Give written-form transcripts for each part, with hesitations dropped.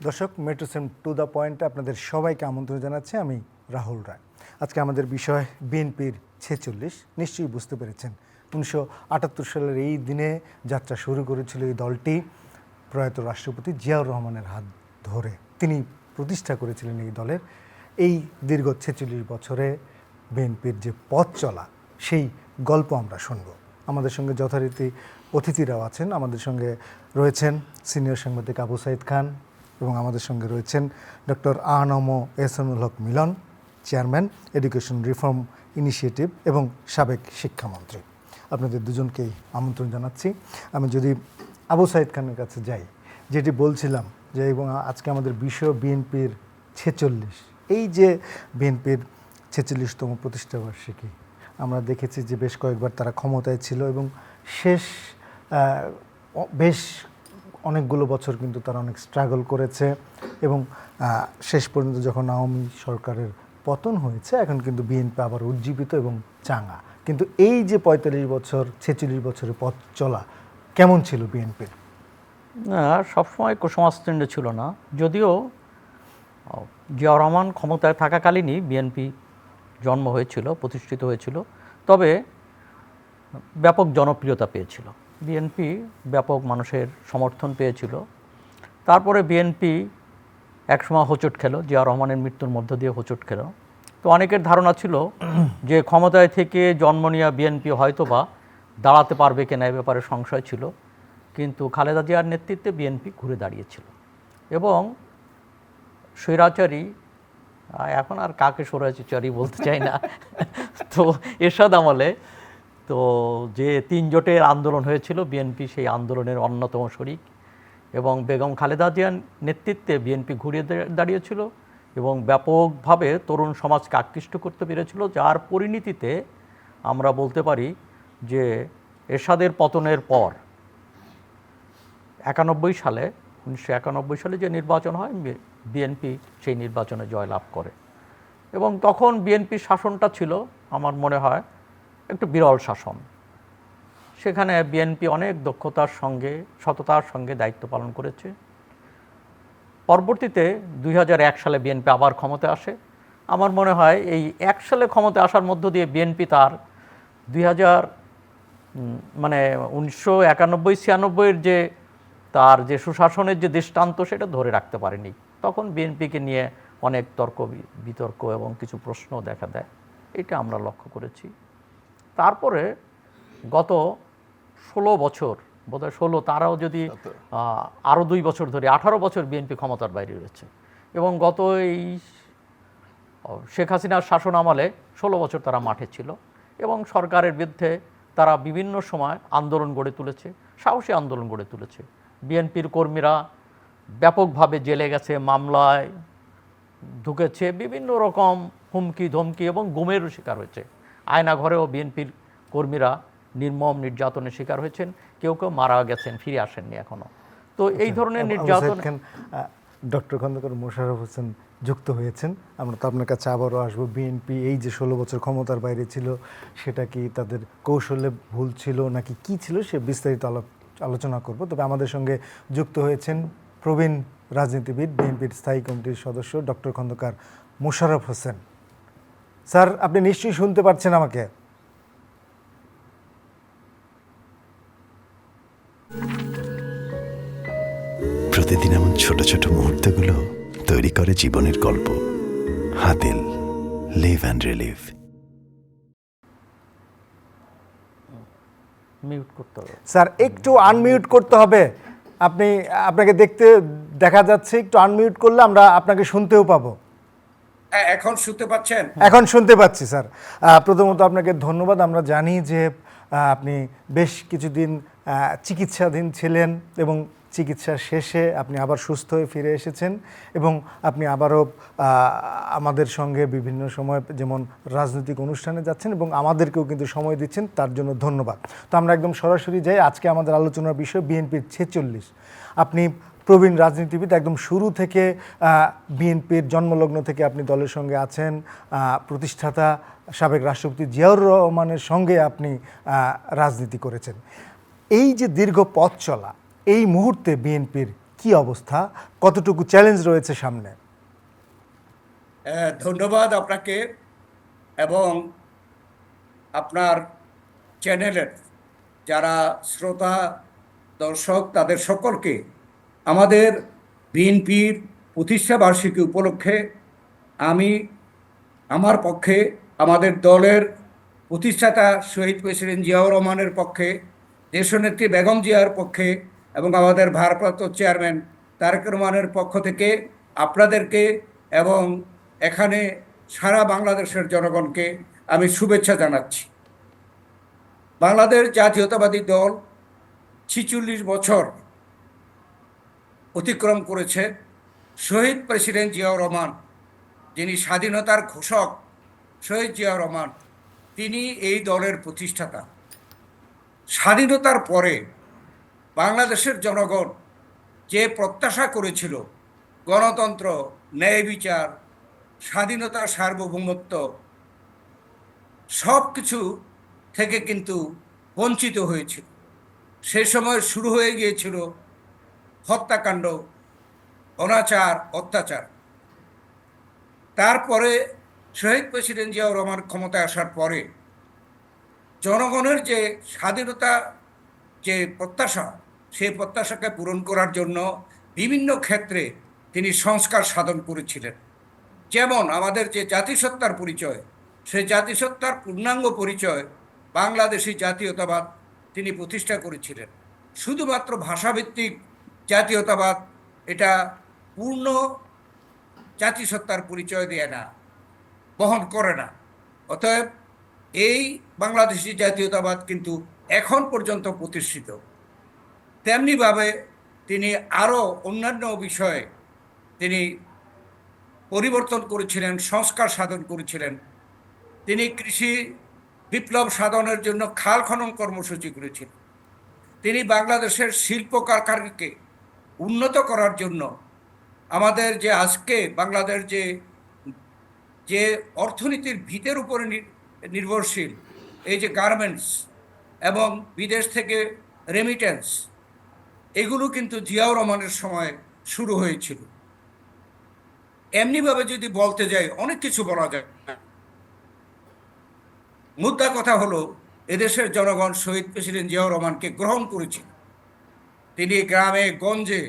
দর্শক, Metrocem to the পয়েন্টে আপনাদের সবাইকে আমন্ত্রণ জানাচ্ছি। আমি রাহুল রায়। আজকে আমাদের বিষয় বিএনপির 46। নিশ্চয়ই বুঝতে পেরেছেন 1978 সালের এই দিনে যাত্রা শুরু করেছিল এই দলটি প্রয়াত রাষ্ট্রপতি জিয়াউর রহমানের হাত ধরে। তিনি প্রতিষ্ঠা করেছিলেন এই দলের। এই দীর্ঘ 46 বছরে বিএনপির যে পথ চলা, সেই গল্প আমরা শুনব। আমাদের সঙ্গে যথারীতি অতিথিরাও আছেন। আমাদের সঙ্গে রয়েছেন সিনিয়র সাংবাদিক আবু সাইদ খান এবং আমাদের সঙ্গে রয়েছেন ডক্টর আ.ন.ম এহসানুল হক মিলন, চেয়ারম্যান এডুকেশন রিফর্ম ইনিশিয়েটিভ এবং সাবেক শিক্ষামন্ত্রী। আপনাদের দুজনকেই আমন্ত্রণ জানাচ্ছি। আমি যদি আবু সাইদ খানের কাছে যাই, যেটি বলছিলাম যে এবং আজকে আমাদের বিষয় বিএনপির 46। এই যে বিএনপির 46তম প্রতিষ্ঠাবার্ষিকী, আমরা দেখেছি যে বেশ কয়েকবার তারা ক্ষমতায় ছিল এবং বেশ অনেকগুলো বছর কিন্তু তারা অনেক স্ট্রাগল করেছে এবং শেষ পর্যন্ত যখন আওয়ামী সরকারের পতন হয়েছে, এখন কিন্তু বিএনপি আবার উজ্জীবিত এবং চাঙা। কিন্তু এই যে 45 বছর 46 বছরের পথ চলা কেমন ছিল বিএনপির? না, সবসময় কুসংস্কার ছিল না। যদিও জিয়াউর রহমান ক্ষমতায় থাকাকালীনই বিএনপি জন্ম হয়েছিল, প্রতিষ্ঠিত হয়েছিল, তবে ব্যাপক জনপ্রিয়তা পেয়েছিল। বিএনপি ব্যাপক মানুষের সমর্থন পেয়েছিল। তারপরে বিএনপি একসময় হোঁচট খেলো, জিয়াউর রহমানের মৃত্যুর মধ্য দিয়ে হোঁচট খেলো। তো অনেকের ধারণা ছিল যে ক্ষমতায় থেকে জন্ম নেওয়া বিএনপি হয়তোবা দাঁড়াতে পারবে কিনা, এ ব্যাপারে সংশয় ছিল। কিন্তু খালেদা জিয়ার নেতৃত্বে বিএনপি ঘুরে দাঁড়িয়েছিল এবং স্বৈরাচারী, এখন আর কাকে স্বৈরাচারী বলতে চাই না, তো এরশাদ আমলে তো যে 3 জোটের আন্দোলন হয়েছিল, বিএনপি সেই আন্দোলনের অন্যতম শরিক এবং বেগম খালেদা জিয়ার নেতৃত্বে বিএনপি ঘুরে দাঁড়িয়েছিল এবং ব্যাপকভাবে তরুণ সমাজকে আকৃষ্ট করতে পেরেছিল, যার পরিণতিতে আমরা বলতে পারি যে এরশাদের পতনের পর 1991 সালে যে নির্বাচন হয়, বিএনপি সেই নির্বাচনে জয়লাভ করে এবং তখন বিএনপির শাসনটা ছিল আমার মনে হয় একটু বিরল শাসন। সেখানে বিএনপি অনেক দক্ষতার সঙ্গে, সততার সঙ্গে দায়িত্ব পালন করেছে। পরবর্তীতে 2001 সালে বিএনপি আবার ক্ষমতায় আসে। আমার মনে হয় এই 1 সালে ক্ষমতায় আসার মধ্য দিয়ে বিএনপি তার 1991-96-এর যে তার যে সুশাসনের যে দৃষ্টান্ত, সেটা ধরে রাখতে পারেনি। তখন বিএনপিকে নিয়ে অনেক তর্ক বিতর্ক এবং কিছু প্রশ্ন দেখা দেয়, এটা আমরা লক্ষ্য করেছি। তারপরে গত 16 বছর, বোধহয় 16, তারাও যদি আরও 2 বছর ধরে 18 বছর বিএনপি ক্ষমতার বাইরে রয়েছে এবং গত এই শেখ হাসিনার শাসন আমলে 16 বছর তারা মাঠে ছিল এবং সরকারের বিরুদ্ধে তারা বিভিন্ন সময় আন্দোলন গড়ে তুলেছে, সাহসী আন্দোলন গড়ে তুলেছে। বিএনপির কর্মীরা ব্যাপকভাবে জেলে গেছে, মামলায় ঢুকেছে, বিভিন্ন রকম হুমকি ধমকি এবং গুমেরও শিকার হয়েছে। আয়নাঘরেও বিএনপির কর্মীরা নির্মম নির্যাতনের শিকার হয়েছেন, কেউ কেউ মারা গেছেন, ফিরে আসেননি এখনো। তো এই ধরনের নির্যাতন। ডক্টর খন্দকার মোশাররফ হোসেন যুক্ত হয়েছেন। আমরা তো আপনার কাছে আবারও আসবো। বিএনপি এই যে 16 বছর ক্ষমতার বাইরে ছিল, সেটা কি তাদের কৌশলে ভুল ছিল নাকি কি ছিল, সে বিস্তারিত আলোচনা করব। তবে আমাদের সঙ্গে যুক্ত হয়েছেন প্রবীণ রাজনীতিবিদ, বিএনপির স্থায়ী কমিটির সদস্য ডক্টর খন্দকার মোশাররফ হোসেন। স্যার, আপনি নিশ্চয়ই শুনতে পাচ্ছেন আমাকে? প্রতিদিন এমন ছোট ছোট মুহূর্তগুলো তৈরি করে জীবনের গল্প। Hatil, live and relive. Mute করতে হবে স্যার, একটু আনমিউট করতে হবে। আপনাকে দেখা যাচ্ছে, একটু আনমিউট করলে আমরা আপনাকে শুনতেও পাবো। এখন শুনতে পাচ্ছেন? এখন শুনতে পাচ্ছি স্যার। প্রথমত আপনাকে ধন্যবাদ। আমরা জানি যে আপনি বেশ কিছুদিন চিকিৎসাধীন ছিলেন এবং চিকিৎসা শেষে আপনি আবার সুস্থ হয়ে ফিরে এসেছেন এবং আপনি আবারও আমাদের সঙ্গে বিভিন্ন সময় যেমন রাজনৈতিক অনুষ্ঠানে যাচ্ছেন এবং আমাদেরকেও কিন্তু সময় দিচ্ছেন, তার জন্য ধন্যবাদ। তো আমরা একদম সরাসরি যাই। আজকে আমাদের আলোচনার বিষয় বিএনপির 46। আপনি প্রবীণ রাজনীতিবিদ, একদম শুরু থেকে বিএনপির জন্মলগ্ন থেকে আপনি দলের সঙ্গে আছেন। প্রতিষ্ঠাতা সাবেক রাষ্ট্রপতি জিয়াউর রহমানের সঙ্গে আপনি রাজনীতি করেছেন। এই যে দীর্ঘ পথ চলা, এই মুহূর্তে বিএনপির কি অবস্থা, কতটুকু চ্যালেঞ্জ রয়েছে সামনে? ধন্যবাদ আপনাকে এবং আপনার চ্যানেলের যারা শ্রোতা দর্শক তাদের সকলকে আমাদের বিএনপির প্রতিষ্ঠা বার্ষিকী উপলক্ষে আমি আমার পক্ষে, আমাদের দলের প্রতিষ্ঠাতা শহীদ প্রেসিডেন্ট জিয়াউর রহমানের পক্ষে, দেশনেত্রী বেগম জিয়ার পক্ষে এবং আমাদের ভারপ্রাপ্ত চেয়ারম্যান তারেক রহমানের পক্ষ থেকে আপনাদেরকে এবং এখানে সারা বাংলাদেশের জনগণকে আমি শুভেচ্ছা জানাচ্ছি। বাংলাদেশ জাতীয়তাবাদী দল ৪৬ বছর অতিক্রম করেছে। শহীদ প্রেসিডেন্ট জিয়াউর রহমান, যিনি স্বাধীনতার ঘোষক শহীদ জিয়াউর রহমান, তিনি এই দলের প্রতিষ্ঠাতা। স্বাধীনতার পরে বাংলাদেশের জনগণ যে প্রত্যাশা করেছিল, গণতন্ত্র, ন্যায় বিচার, স্বাধীনতা, সার্বভৌমত্ব, সব কিছু থেকে কিন্তু বঞ্চিত হয়েছিল। সে সময় শুরু হয়ে গিয়েছিল হত্যাকাণ্ড, অনাচার, অত্যাচার। তারপরে শহীদ প্রেসিডেন্ট জিয়াউর রহমান ক্ষমতায় আসার পরে জনগণের যে স্বাধীনতা, যে প্রত্যাশা, সেই প্রত্যাশাকে পূরণ করার জন্য বিভিন্ন ক্ষেত্রে তিনি সংস্কার সাধন করেছিলেন। যেমন আমাদের যে জাতিসত্তার পরিচয়, সেই জাতিসত্তার পূর্ণাঙ্গ পরিচয় বাংলাদেশি জাতীয়তাবাদ তিনি প্রতিষ্ঠা করেছিলেন। শুধুমাত্র ভাষাভিত্তিক জাতীয়তাবাদ এটা পূর্ণ জাতিসত্তার পরিচয় দেয় না, বহন করে না। অতএব এই বাংলাদেশি জাতীয়তাবাদ কিন্তু এখন পর্যন্ত প্রতিষ্ঠিত। তেমনিভাবে তিনি আরও অন্যান্য বিষয়ে তিনি পরিবর্তন করেছিলেন, সংস্কার সাধন করেছিলেন। তিনি কৃষি বিপ্লব সাধনের জন্য খাল খনন কর্মসূচি করেছিলেন। তিনি বাংলাদেশের শিল্প কারখানাকে উন্নত করার জন্য আমাদের যে আজকে বাংলাদেশ যে অর্থনীতির ভিতের উপরে নির্ভরশীল, এই যে গার্মেন্টস এবং বিদেশ থেকে রেমিটেন্স, এগুলো কিন্তু জিয়াউর রহমানের সময় শুরু হয়েছিল। এমনিভাবে যদি বলতে যাই অনেক কিছু বলা যায়। মুদ্রা কথা হলো, এদেশের জনগণ শহীদ প্রেসিডেন্ট জিয়াউর রহমানকে গ্রহণ করেছিল। তিনি গ্রামে গঞ্জে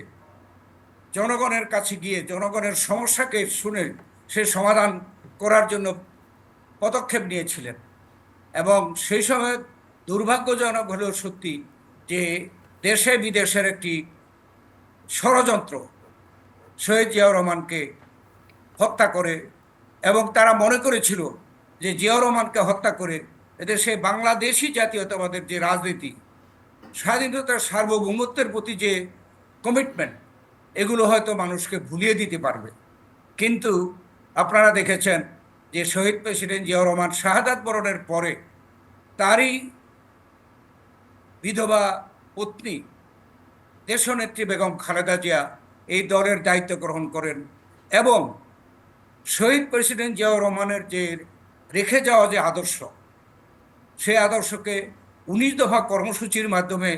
জনগণের কাছে গিয়ে জনগণের সমস্যাকে শুনে সে সমাধান করার জন্য পদক্ষেপ নিয়েছিলেন। এবং সেই সময় দুর্ভাগ্যজনক হলেও সত্যি যে দেশে বিদেশের একটি ষড়যন্ত্র শহীদ জিয়াউর রহমানকে হত্যা করে, এবং তারা মনে করেছিল যে জিয়াউর রহমানকে হত্যা করে এদেশে বাংলাদেশি জাতীয়তাবাদের যে রাজনীতি, স্বাধীনতার সার্বভৌমত্বের প্রতি যে কমিটমেন্ট, এগুলো হয়তো মানুষকে ভুলিয়ে দিতে পারবে। কিন্তু আপনারা দেখেছেন যে শহীদ প্রেসিডেন্ট জিয়াউর রহমান শাহাদাত বরণের পরে তারই বিধবা পত্নী দেশনেত্রী বেগম খালেদা জিয়া এই দলের দায়িত্ব গ্রহণ করেন এবং শহীদ প্রেসিডেন্ট জিয়াউর রহমানের যে রেখে যাওয়া যে আদর্শ, সেই আদর্শকে 19 দফা কর্মসূচির মাধ্যমে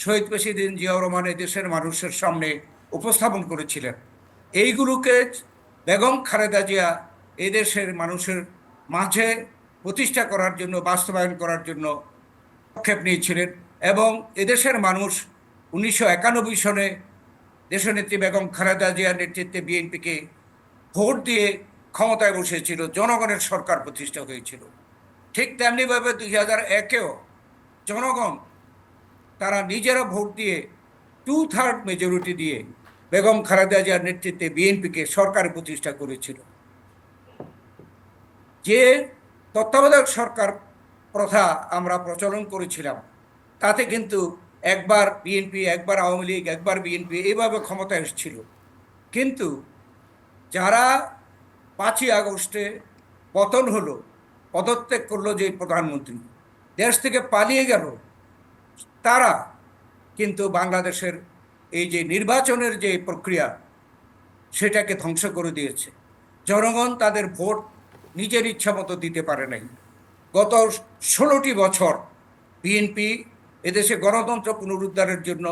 শহীদ প্রেসিডেন্ট জিয়াউর রহমান দেশের মানুষের সামনে উপস্থাপন করেছিলেন। এইগুলোকে বেগম খালেদা জিয়া এদেশের মানুষের মাঝে প্রতিষ্ঠা করার জন্য, বাস্তবায়ন করার জন্য পদক্ষেপ নিয়েছিলেন। এবং এদেশের মানুষ 1991 সনে দেশনেত্রী বেগম খালেদা জিয়ার নেতৃত্বে বিএনপিকে ভোট দিয়ে ক্ষমতায় বসেছিল, জনগণের সরকার প্রতিষ্ঠা হয়েছিল। ঠিক তেমনিভাবে 2001-এও জনগণ তারা নিজেরা ভোট দিয়ে 2/3 মেজরিটি দিয়ে বেগম খালেদা জিয়ার নেতৃত্বে বিএনপিকে সরকার প্রতিষ্ঠা করেছিল। যে তত্ত্বাবধায়ক সরকার প্রথা আমরা প্রচলন করেছিলাম, তাতে কিন্তু একবার বিএনপি, একবার আওয়ামী লীগ, একবার বিএনপি এইভাবে ক্ষমতায় এসেছিল। কিন্তু যারা 5ই আগস্টে পতন হলো, পদত্যাগ করলো যে প্রধানমন্ত্রী, দেশ থেকে পালিয়ে গেল, তারা কিন্তু বাংলাদেশের এই যে নির্বাচনের যে প্রক্রিয়া, সেটাকে ধ্বংস করে দিয়েছে। জনগণ তাদের ভোট নিজের ইচ্ছা মতো দিতে পারে নাই। গত 16টি বছর বিএনপি এদেশে গণতন্ত্র পুনরুদ্ধারের জন্য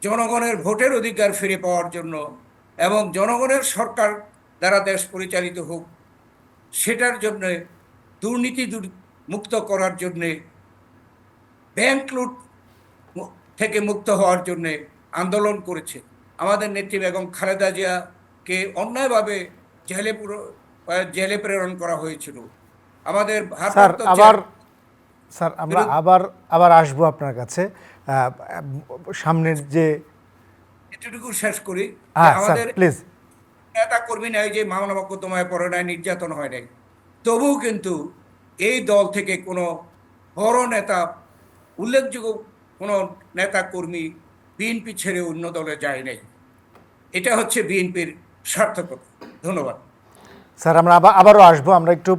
জনগণের ভোটের অধিকার ফিরে পাওয়ার জন্য এবং জনগণের সরকার দ্বারা দেশ পরিচালিত হোক সেটার জন্য, দুর্নীতি মুক্ত করার জন্যে, ব্যাংক লুট থেকে মুক্ত হওয়ার জন্য আন্দোলন করেছে। আমাদের নেত্রী বেগম খালেদা জিয়াকে অন্যায়ভাবে জেলে প্রেরণ করা হয়েছিল। আমাদের স্যার ভারপ্রাপ্ত আবার স্যার আমরা আবার আবার আসবো আপনার কাছে সামনের যে এতটুকু শেষ করি যে হ্যাঁ স্যার আমাদের প্লিজ। নেতা কর্মী নাই যে মামলা মোকদ্দমায় পড়ে নাই, নির্যাতন হয় নাই, তবুও কিন্তু এই দল থেকে কোনো বড় নেতা, উল্লেখযোগ্য কোনো নেতা কর্মী বিএনপি ছেড়ে অন্য দলে যায় নাই। এটা হচ্ছে বিএনপির সার্থকতা। ধন্যবাদ স্যার আমরা আবারও আসবো। আমরা একটু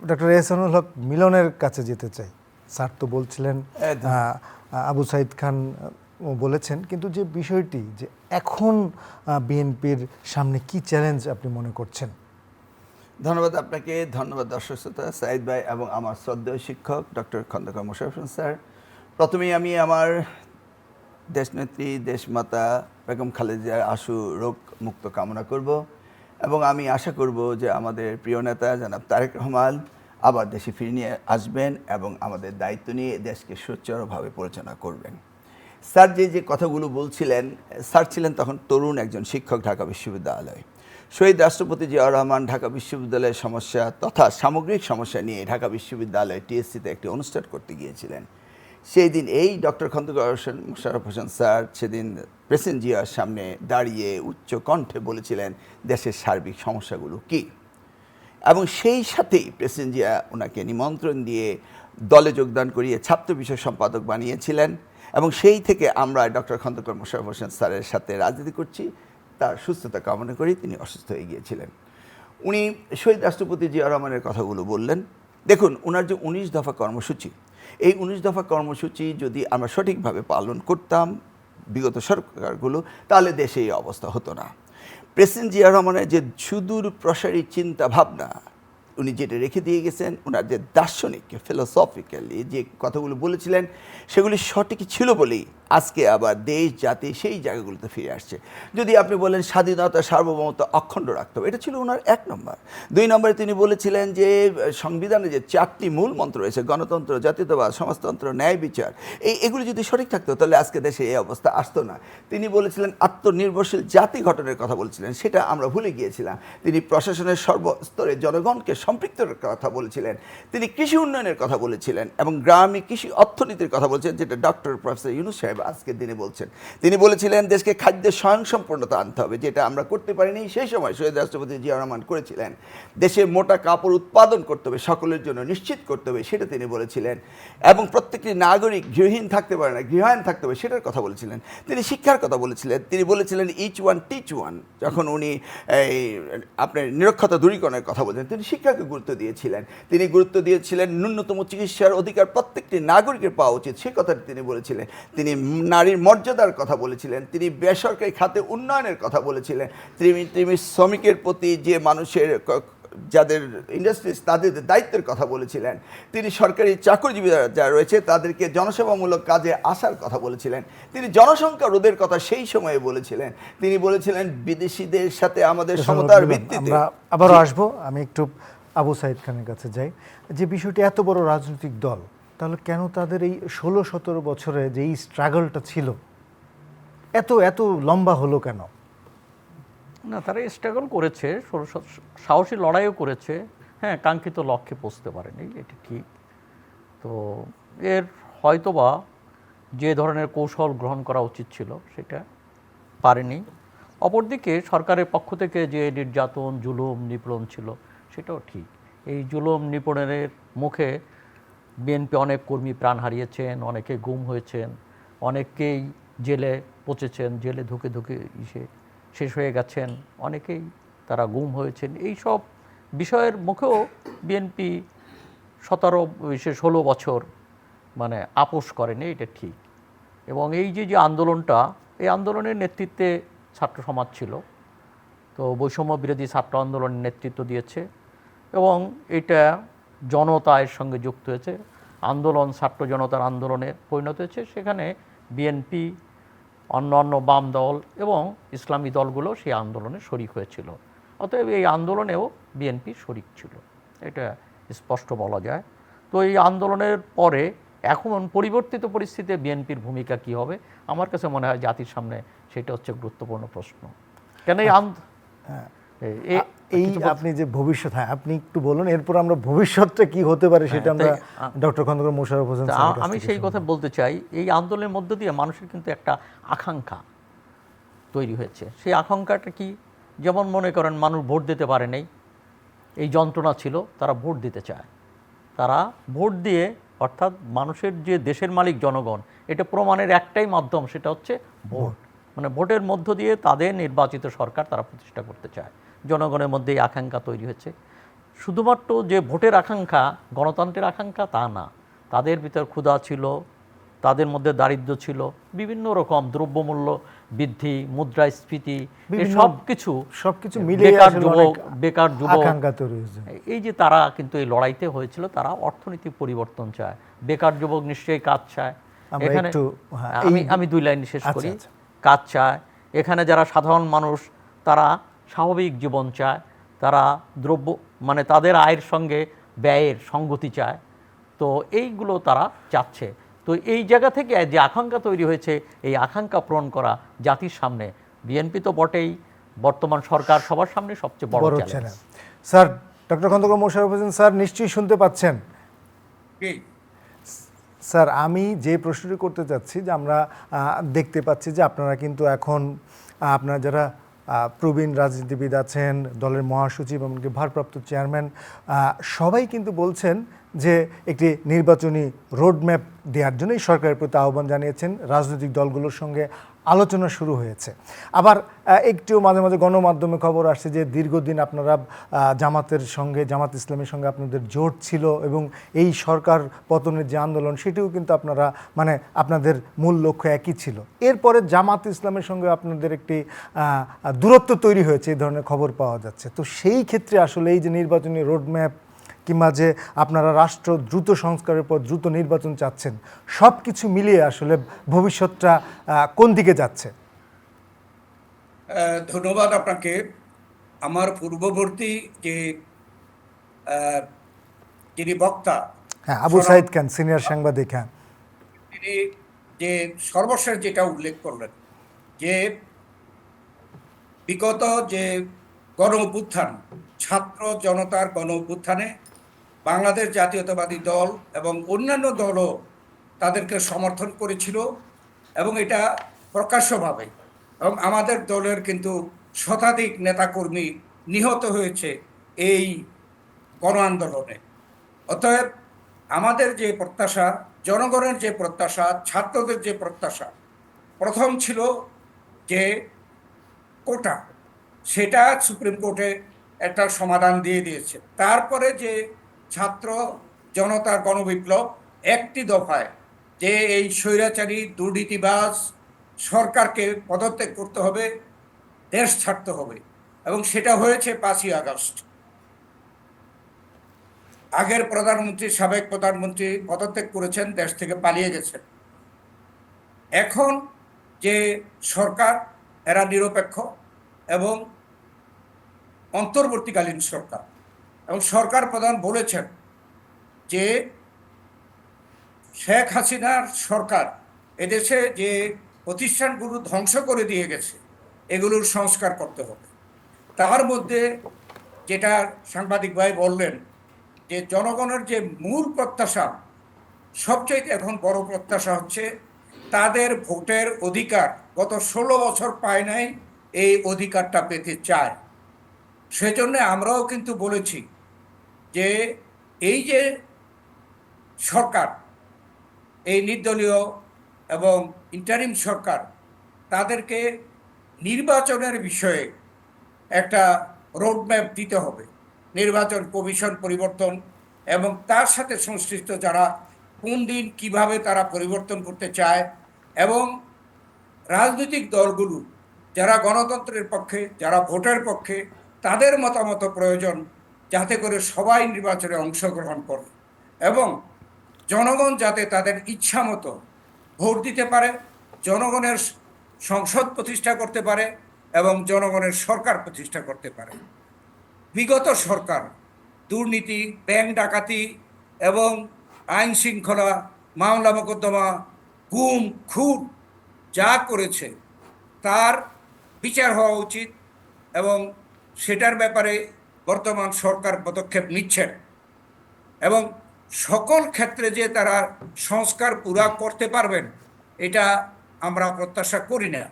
ডক্টর এহসানুল হক মিলনের কাছে যেতে চাই। স্যার তো বলছিলেন, আবু সাইদ খান বলেছেন, কিন্তু যে বিষয়টি যে এখন বিএনপির সামনে কি চ্যালেঞ্জ আপনি মনে করছেন? ধন্যবাদ আপনাকে, ধন্যবাদ দর্শক শ্রোতা, সাইদ ভাই এবং আমার শ্রদ্ধেয় শিক্ষক ডক্টর খন্দকার মোশাররফ হোসেন স্যার। প্রথমেই আমি আমার দেশনেত্রী দেশমাতা বেগম খালেদা জিয়ার আশু রোগ মুক্ত কামনা করব এবং আমি আশা করব যে আমাদের প্রিয় নেতা জনাব তারেক রহমান আবার দেশে ফিরে নিয়ে আসবেন এবং আমাদের দায়িত্ব নিয়ে দেশকে সুচারুভাবে পরিচালনা করবেন। স্যার যে কথাগুলো বলছিলেন, স্যার ছিলেন তখন তরুণ একজন শিক্ষক ঢাকা বিশ্ববিদ্যালয়। শহীদ রাষ্ট্রপতি জিয়াউর রহমান ঢাকা বিশ্ববিদ্যালয়ের সমস্যা তথা সামগ্রিক সমস্যা নিয়ে ঢাকা বিশ্ববিদ্যালয় টিএসসিতে একটি অনুষ্ঠান করতে গিয়েছিলেন। সেই দিন এই ডক্টর খন্দকার মোশাররফ হোসেন স্যার সেদিন প্রেসিডেন্ট জিয়ার সামনে দাঁড়িয়ে উচ্চ কণ্ঠে বলেছিলেন দেশের সার্বিক সমস্যাগুলো কী, এবং সেই সাথেই প্রেসিডেন্ট জিয়া ওনাকে নিমন্ত্রণ দিয়ে দলে যোগদান করিয়ে ছাত্র বিষয় সম্পাদক বানিয়েছিলেন এবং সেই থেকে আমরা ডক্টর খন্দকার মোশাররফ হোসেন স্যারের সাথে রাজনীতি করছি। তার সুস্থতা কামনা করি, তিনি অসুস্থ হয়ে গিয়েছিলেন। উনি শহীদ রাষ্ট্রপতি জিয়া রহমানের কথাগুলো বললেন। দেখুন, ওনার যে 19 দফা কর্মসূচি, এই 19 দফা কর্মসূচি যদি আমরা সঠিকভাবে পালন করতাম বিগত সরকারগুলো, তাহলে দেশে এই অবস্থা হতো না। প্রেসিডেন্ট জিয়া রহমানের যে সুদূর প্রসারী চিন্তা ভাবনা উনি যেটা রেখে দিয়ে গেছেন, ওনার যে দার্শনিক ফিলোসফিক্যালি যে কথাগুলো বলেছিলেন, সেগুলি সঠিক ছিল বলেই আজকে আবার দেশ জাতি সেই জায়গাগুলোতে ফিরে আসছে। যদি আপনি বলেন স্বাধীনতা সার্বভৌমত্ব অখণ্ড রাখতে হবে, এটা ছিল ওনার 1 নম্বর। 2 নম্বরে তিনি বলেছিলেন যে সংবিধানে যে 4টি মূল মন্ত্র রয়েছে, গণতন্ত্র, জাতীয়তাবাদ, সমাজতন্ত্র, ন্যায় বিচার, এগুলি যদি সঠিক থাকতো তাহলে আজকে দেশে এই অবস্থা আসতো না। তিনি বলেছিলেন আত্মনির্ভরশীল জাতি গঠনের কথা বলছিলেন, সেটা আমরা ভুলে গিয়েছিলাম। তিনি প্রশাসনের সর্বস্তরে জনগণকে সম্পৃক্তর কথা বলেছিলেন। তিনি কৃষি উন্নয়নের কথা বলেছিলেন এবং গ্রামীণ কৃষি অর্থনীতির কথা বলছেন, যেটা ডক্টর প্রফেসর ইউনূস সাহেব আজকের দিনে বলছেন। তিনি বলেছিলেন দেশকে খাদ্যের স্বয়ংসম্পূর্ণতা আনতে হবে, যেটা আমরা করতে পারিনি, সেই সময় শহীদ রাষ্ট্রপতি জিয়া রহমান করেছিলেন। দেশে মোটা কাপড় উৎপাদন করতে হবে, সকলের জন্য নিশ্চিত করতে হবে, সেটা তিনি বলেছিলেন। এবং প্রত্যেকটি নাগরিক গৃহহীন থাকতে পারে না, গৃহায়ন থাকতে হবে, সেটার কথা বলেছিলেন। তিনি শিক্ষার কথা বলেছিলেন। তিনি বলেছিলেন ইচ ওয়ান টিচ ওয়ান। যখন উনি আপনার নিরক্ষরতা দূরীকরণের কথা বলছেন, তিনি শিক্ষাকে গুরুত্ব দিয়েছিলেন। তিনি গুরুত্ব দিয়েছিলেন ন্যূনতম চিকিৎসার অধিকার প্রত্যেকটি নাগরিকের পাওয়া উচিত, সে কথাটি তিনি বলেছিলেন। তিনি নারীর মর্যাদার কথা বলেছিলেন। তিনি বেসরকারি খাতে উন্নয়নের কথা বলেছিলেন। তিনি শ্রমিকের প্রতি যে মানুষের যাদের ইন্ডাস্ট্রিজ তাদের দায়িত্বের কথা বলেছিলেন। তিনি সরকারি চাকরিজীবী যারা রয়েছে তাদেরকে জনসেবামূলক কাজে আসার কথা বলেছিলেন। তিনি জনসংখ্যা রোধের কথা সেই সময়ে বলেছিলেন। তিনি বলেছিলেন বিদেশিদের সাথে আমাদের সমতার ভিত্তিতে। আমরা আবারও আসবো। আমি একটু আবু সাইদ খানের কাছে যাই। যে বিষয়টি এত বড় রাজনৈতিক দল, তাহলে কেন তাদের এই 16-17 বছরে যে এই স্ট্রাগলটা ছিল এত এত লম্বা হলো কেন? না, তারা স্ট্রাগল করেছে, সাহসী লড়াইও করেছে। হ্যাঁ, কাঙ্ক্ষিত লক্ষ্যে পৌঁছতে পারেনি, এটি ঠিক। তো এর হয়তোবা যে ধরনের কৌশল গ্রহণ করা উচিত ছিল সেটা পারেনি। অপরদিকে সরকারের পক্ষ থেকে যে নির্যাতন, জুলুম, নিপীড়ন ছিল সেটাও ঠিক। এই জুলুম নিপীড়নের মুখে বিএনপি অনেক কর্মী প্রাণ হারিয়েছেন, অনেকে গুম হয়েছেন, অনেকেই জেলে পচেছেন, জেলে ধুকে ধুকে শেষ হয়ে গেছেন, অনেকেই তারা গুম হয়েছেন। এই সব বিষয়ের মুখেও বিএনপি 16 বছর মানে আপোষ করেনি, এটা ঠিক। এবং এই যে আন্দোলনটা, এই আন্দোলনের নেতৃত্বে ছাত্র সমাজ ছিল। তো বৈষম্য বিরোধী ছাত্র আন্দোলনের নেতৃত্ব দিয়েছে এবং এটা জনতার সঙ্গে যুক্ত হয়েছে। আন্দোলন ছাত্র জনতার আন্দোলনে পরিণত হয়েছে। সেখানে বিএনপি অন্যান্য বাম দল এবং ইসলামী দলগুলো সেই আন্দোলনে শরিক হয়েছিল। অতএব এই আন্দোলনেও বিএনপি শরিক ছিল, এটা স্পষ্ট বলা যায়। তো এই আন্দোলনের পরে এখন পরিবর্তিত পরিস্থিতিতে বিএনপির ভূমিকা কী হবে, আমার কাছে মনে হয় জাতির সামনে সেটা হচ্ছে গুরুত্বপূর্ণ প্রশ্ন। কেন এই আপনি যে ভবিষ্যৎ, হ্যাঁ আপনি একটু বলুন, এরপর আমরা ভবিষ্যৎটা কি হতে পারে সেটা আমরা ডক্টর খন্দকার মোশাররফ হোসেন স্যারের কাছ আমি থেকে সেই শুনবো। কথা বলতে চাই। এই আন্দোলনের মধ্য দিয়ে মানুষের কিন্তু একটা আকাঙ্ক্ষা তৈরি হয়েছে। সেই আকাঙ্ক্ষাটা কি, যেমন মনে করেন মানুষ ভোট দিতে পারে নাই, এই যন্ত্রণা ছিল, তারা ভোট দিতে চায়। তারা ভোট দিয়ে, অর্থাৎ মানুষের যে দেশের মালিক জনগণ, এটা প্রমাণের একটাই মাধ্যম, সেটা হচ্ছে ভোট। মানে ভোটের মধ্য দিয়ে তাদের নির্বাচিত সরকার তারা প্রতিষ্ঠা করতে চায়। জনগণের মধ্যে এই আকাঙ্ক্ষা তৈরি হয়েছে। শুধুমাত্র যে ভোটের আকাঙ্ক্ষা, গণতন্ত্রের আকাঙ্ক্ষা তা না, তাদের ভিতর ক্ষুধা ছিল, তাদের মধ্যে দারিদ্র্য ছিল, বিভিন্ন রকম দ্রব্যমূল্য বৃদ্ধি, মুদ্রাস্ফীতি, সবকিছু মিলিয়ে আসলে অনেক বেকার যুবক, আকাঙ্ক্ষা তৈরি হয়েছে। এই যে তারা কিন্তু এই লড়াইতে হয়েছিল, তারা অর্থনৈতিক পরিবর্তন চায়। বেকার যুবক নিশ্চয়ই কাজ চায়। আমরা এখানে একটু, হ্যাঁ, আমি 2 লাইন শেষ আচ্ছা, করি। আচ্ছা। কাজ চায়। এখানে যারা সাধারণ মানুষ, তারা স্বাভাবিক জীবন চায়, তারা দ্রব্য মানে তাদের আয়ের সঙ্গে ব্যয়ের সঙ্গতি চায়। তো এইগুলো তারা চাচ্ছে। তো এই জায়গা থেকে যে আকাঙ্ক্ষা তৈরি হয়েছে, এই আকাঙ্ক্ষা পূরণ করা জাতির সামনে, বিএনপি তো বটেই, বর্তমান সরকার সবার সামনে সবচেয়ে বড় challenge. Challenge. Sir, doctor Khandaker Mosharraf Hossain sir নিশ্চয়ই শুনতে পাচ্ছেন। কি? স্যার, আমি যে প্রশ্নটি করতে চাচ্ছি যে আমরা দেখতে পাচ্ছি যে আপনারা কিন্তু এখন আপনারা যারা প্রবীণ রাজনীতিবিদ আছেন, দলের মহাসচিব এমনকি ভারপ্রাপ্ত চেয়ারম্যান, সবাই কিন্তু বলছেন যে একটি নির্বাচনী রোডম্যাপ দেওয়ার জন্যই সরকারের প্রতি আহ্বান জানিয়েছেন। রাজনৈতিক দলগুলোর সঙ্গে আলোচনা শুরু হয়েছে। আবার একটু মাঝে মাঝে গণমাধ্যমে খবর আসছে যে দীর্ঘদিন আপনারা জামাত ইসলামের সঙ্গে আপনাদের জোট ছিল এবং এই সরকার পতনের যে আন্দোলন, সেটিও কিন্তু আপনারা মানে আপনাদের মূল লক্ষ্য একই ছিল। এরপরে জামাত ইসলামের সঙ্গে আপনাদের একটি দূরত্ব তৈরি হয়েছে, এই ধরনের খবর পাওয়া যাচ্ছে। তো সেই ক্ষেত্রে আসলে এই যে নির্বাচনী রোডম্যাপ কিংবা যে আপনারা রাষ্ট্র দ্রুত সংস্কারের পর দ্রুত নির্বাচন চাচ্ছেন, সব কিছু মিলিয়ে আসলে ভবিষ্যৎটা কোন দিকে যাচ্ছে? ধন্যবাদ আপনাকে। আমার পূর্ববর্তী যে যিনি বক্তা, হ্যাঁ, আবু সাইদ খান, সিনিয়র সাংবাদিক, হ্যাঁ, তিনি যে সর্বশেষ যেটা উল্লেখ করলেন যে বিগত যে গণ অভ্যুত্থান, ছাত্র জনতার গণ অভ্যুত্থানে বাংলাদেশ জাতীয়তাবাদী দল এবং অন্যান্য দলও তাদেরকে সমর্থন করেছিল এবং এটা প্রকাশ্যভাবে, এবং আমাদের দলের কিন্তু শতাধিক নেতাকর্মী নিহত হয়েছে এই গণ আন্দোলনে। অতএব আমাদের যে প্রত্যাশা, জনগণের যে প্রত্যাশা, ছাত্রদের যে প্রত্যাশা, প্রথম ছিল যে কোটা, সেটা সুপ্রিম কোর্টে একটা সমাধান দিয়ে দিয়েছে। তারপরে যে ছাত্র জনতার গণবিপ্লব, একটি দফায় যে এই স্বৈরাচারী দুর্নীতিবাজ সরকারকে পদত্যাগ করতে হবে, দেশ ছাড়তে হবে, এবং সেটা হয়েছে 5ই আগস্ট। আগের প্রধানমন্ত্রী, সাবেক প্রধানমন্ত্রী পদত্যাগ করেছেন, দেশ থেকে পালিয়ে গেছেন। এখন যে সরকার, এরা নিরপেক্ষ এবং অন্তর্বর্তীকালীন সরকার, এবং সরকার প্রধান বলেছেন যে শেখ হাসিনার সরকার এদেশে যে প্রতিষ্ঠানগুলো ধ্বংস করে দিয়ে গেছে, এগুলোর সংস্কার করতে হবে। তার মধ্যে যেটা সাংবাদিক ভাই বললেন যে জনগণের যে মূল প্রত্যাশা, সবচেয়ে এখন বড় প্রত্যাশা হচ্ছে তাদের ভোটের অধিকার। গত 16 বছর পায় নাই, এই অধিকারটা পেতে চায়। সেজন্য আমরাও কিন্তু বলেছি যে এই যে সরকার, এই নির্দলীয় এবং ইন্টারিম সরকার, তাদেরকে নির্বাচনের বিষয়ে একটা রোডম্যাপ দিতে হবে। নির্বাচন কমিশন পরিবর্তন এবং তার সাথে সংশ্লিষ্ট যারা, কোন দিন কিভাবে তারা পরিবর্তন করতে চায়, এবং রাজনৈতিক দলগুলো যারা গণতন্ত্রের পক্ষে, যারা ভোটের পক্ষে, তাদের মতামত প্রয়োজন, যাতে করে সবাই নির্বাচনে অংশগ্রহণ করে এবং জনগণ যাতে তাদের ইচ্ছা মতো ভোট দিতে পারে, জনগণের সংসদ প্রতিষ্ঠা করতে পারে এবং জনগণের সরকার প্রতিষ্ঠা করতে পারে। বিগত সরকার দুর্নীতি, ব্যাংক ডাকাতি এবং আইন শৃঙ্খলা, মামলা মোকদ্দমা, গুম খুন যা করেছে তার বিচার হওয়া উচিত এবং সেটার ব্যাপারে বর্তমান সরকার পদক্ষেপ নিচ্ছেন এবং সকল ক্ষেত্রে যে তারা সংস্কার পুরা করতে পারবেন এটা আমরা প্রত্যাশা করি না,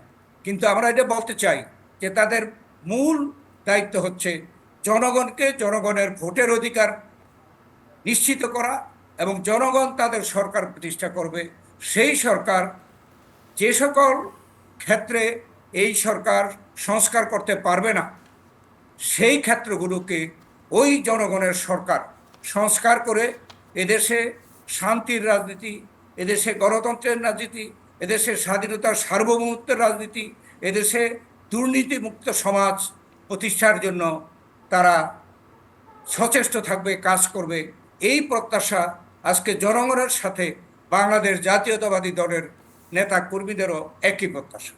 কিন্তু আমরা এটা বলতে চাই যে তাদের মূল দায়িত্ব হচ্ছে জনগণকে জনগণের ভোটের অধিকার নিশ্চিত করা এবং জনগণ তাদের সরকার প্রতিষ্ঠা করবে। সেই সরকার যে সকল ক্ষেত্রে এই সরকার সংস্কার করতে পারবে না সেই ক্ষেত্রগুলোকে ওই জনগণের সরকার সংস্কার করে এদেশে শান্তির রাজনীতি, এদেশে গণতন্ত্রের রাজনীতি, এদেশে স্বাধীনতার সার্বভৌমত্বের রাজনীতি, এদেশে দুর্নীতিমুক্ত সমাজ প্রতিষ্ঠার জন্য তারা সচেষ্ট থাকবে, কাজ করবে। এই প্রত্যাশা আজকে জনগণের সাথে বাংলাদেশ জাতীয়তাবাদী দলের নেতা কর্মীদেরও একই প্রত্যাশা।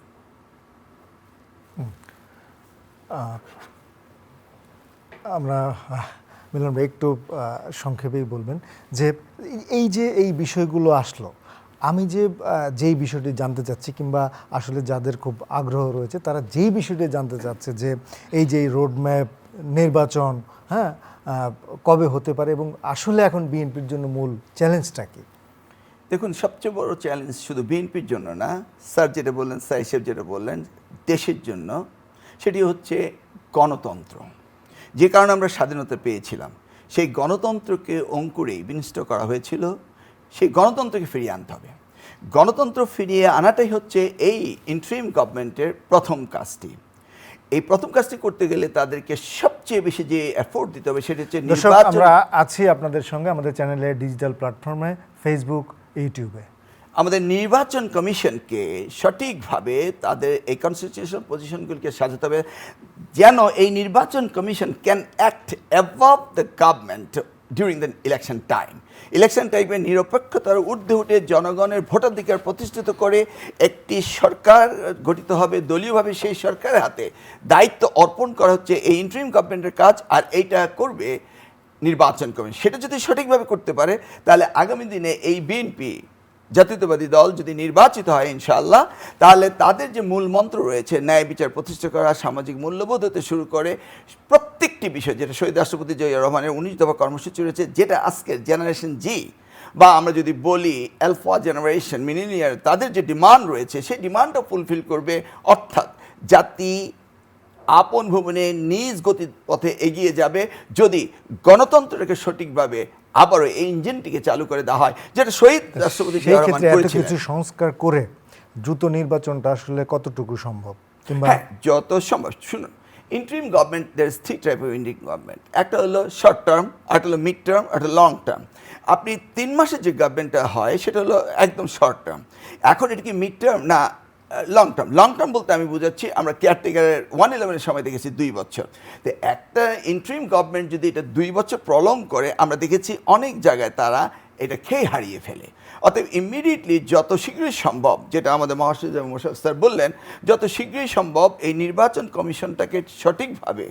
আমরা মিলন ভাই একটু সংক্ষেপেই বলবেন যে এই বিষয়গুলো আসলো, আমি যেই বিষয়টি জানতে চাচ্ছি কিংবা আসলে যাদের খুব আগ্রহ রয়েছে তারা যেই বিষয়টি জানতে চাচ্ছে যে এই যে রোডম্যাপ নির্বাচন, হ্যাঁ, কবে হতে পারে এবং আসলে এখন বিএনপির জন্য মূল চ্যালেঞ্জটা কি? দেখুন, সবচেয়ে বড় চ্যালেঞ্জ শুধু বিএনপির জন্য না, স্যার যেটা বললেন, স্যার হিসেব যেটা বললেন, দেশের জন্য, সেটি হচ্ছে গণতন্ত্র। যে কারণে আমরা স্বাধীনতা পেয়েছিলাম সেই গণতন্ত্রকে অঙ্কুরেই বিনষ্ট করা হয়েছিল, সেই গণতন্ত্রকে ফিরিয়ে আনতে হবে। গণতন্ত্র ফিরিয়ে আনাটাই হচ্ছে এই ইন্টারিম গভর্নমেন্টের প্রথম কাজটি। এই প্রথম কাজটি করতে গেলে তাদেরকে সবচেয়ে বেশি যে এফোর্ট দিতে হবে সেটা হচ্ছে দর্শক, নির্বাচন। আমরা আছি আপনাদের সঙ্গে আমাদের চ্যানেলে, ডিজিটাল প্ল্যাটফর্মে, ফেসবুক, ইউটিউবে। আমাদের নির্বাচন কমিশনকে সঠিকভাবে তাদের এই কনস্টিটিউশনাল পজিশনগুলিকে সাজাতে হবে যেন এই নির্বাচন commission can act above the government during the election time. Election টাইমে নিরপেক্ষতার ঊর্ধ্বে উঠে জনগণের ভোটাধিকার প্রতিষ্ঠিত করে একটি সরকার গঠিত হবে দলীয়ভাবে, সেই সরকারের হাতে দায়িত্ব অর্পণ করা হচ্ছে এই ইন্টারিম গভর্নমেন্টের কাজ, আর এইটা করবে নির্বাচন কমিশন। সেটা যদি সঠিকভাবে করতে পারে তাহলে আগামী দিনে এই বিএনপি জাতীয়তাবাদী দল যদি নির্বাচিত হয় ইনশাআল্লাহ, তাহলে তাদের যে মূল মন্ত্র রয়েছে ন্যায় বিচার প্রতিষ্ঠা করা, সামাজিক মূল্যবোধ হতে শুরু করে প্রত্যেকটি বিষয়, যেটা শহীদ রাষ্ট্রপতি জিয়া রহমানের 19 দফা কর্মসূচি রয়েছে, যেটা আজকের জেনারেশন জি বা আমরা যদি বলি অ্যালফা জেনারেশন, মিলেনিয়ার, তাদের যে ডিমান্ড রয়েছে সেই ডিমান্ডও ফুলফিল করবে। অর্থাৎ জাতি আপন ভবনে নিজ গতি পথে এগিয়ে যাবে যদি গণতন্ত্রকে সঠিকভাবে আবারও এই ইঞ্জিনটিকে চালু করে দেওয়া হয়, যেটা শহীদ রাষ্ট্রপতি জিয়া রহমান এত করেছিলেন। কিছু সংস্কার করে দ্রুত নির্বাচনটা আসলে কতটুকু সম্ভব? কিংবা হ্যাঁ, যত সম্ভব। শুনুন, interim government, there is 3 type of interim government. একটা হলো শর্ট টার্ম, একটা হলো মিড টার্ম, একটা লং টার্ম। আপনি 3 মাসের যে গভর্নমেন্টটা হয় সেটা হলো একদম শর্ট টার্ম। এখন এটা কি মিড টার্ম না লং টার্ম? লং টার্ম বলতে আমি বুঝাচ্ছি, আমরা কেয়ারটেকারের 111-এর সময় দেখেছি 2 বছর। তো একটা ইন্টারিম গভর্নমেন্ট যদি এটা 2 বছর প্রলং করে, আমরা দেখেছি অনেক জায়গায় তারা এটা খেয়ে হারিয়ে ফেলে। অতএব ইমিডিয়েটলি যত শীঘ্রই সম্ভব, যেটা আমাদের মহাসচিব মোশাররফ স্যার বললেন, যত শীঘ্রই সম্ভব এই নির্বাচন কমিশনটাকে সঠিকভাবে